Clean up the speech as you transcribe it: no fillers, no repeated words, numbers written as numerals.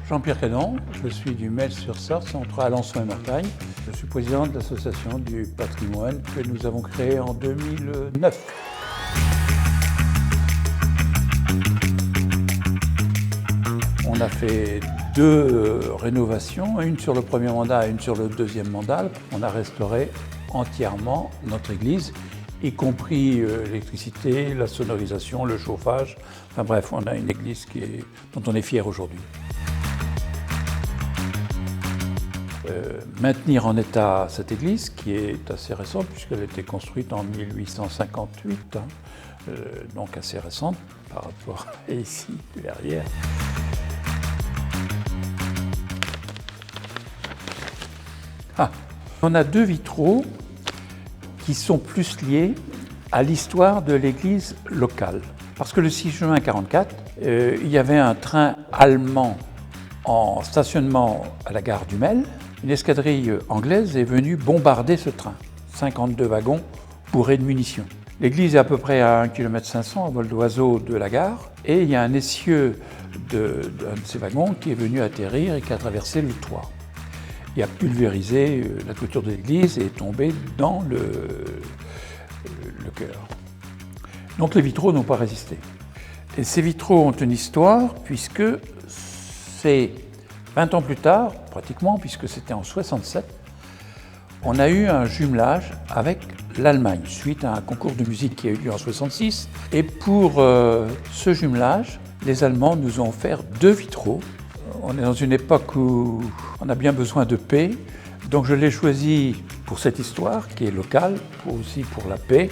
Jean-Pierre Cadon, je suis du Mel-sur-Sarthe, entre Alençon et Mortagne. Je suis président de l'association du patrimoine que nous avons créée en 2009. On a fait deux rénovations, une sur le premier mandat et une sur le deuxième mandat. On a restauré entièrement notre église, y compris l'électricité, la sonorisation, le chauffage. Enfin bref, on a une église dont on est fier aujourd'hui. Maintenir en état cette église, qui est assez récente, puisqu'elle a été construite en 1858, donc assez récente par rapport à ici, derrière. On a deux vitraux qui sont plus liés à l'histoire de l'église locale. Parce que le 6 juin 1944, il y avait un train allemand en stationnement à la gare du Mel. Une escadrille anglaise est venue bombarder ce train. 52 wagons bourrés de munitions. L'église est à peu près à 1,5 km à vol d'oiseau de la gare. Et il y a un essieu d'un de ces wagons qui est venu atterrir et qui a traversé le toit. Il a pulvérisé la clôture de l'église et est tombé dans le chœur. Donc les vitraux n'ont pas résisté. Et ces vitraux ont une histoire puisque c'est 20 ans plus tard, pratiquement, puisque c'était en 1967, on a eu un jumelage avec l'Allemagne suite à un concours de musique qui a eu lieu en 1966. Et pour ce jumelage, les Allemands nous ont offert deux vitraux. On est dans une époque où on a bien besoin de paix, donc je l'ai choisi pour cette histoire qui est locale, aussi pour la paix.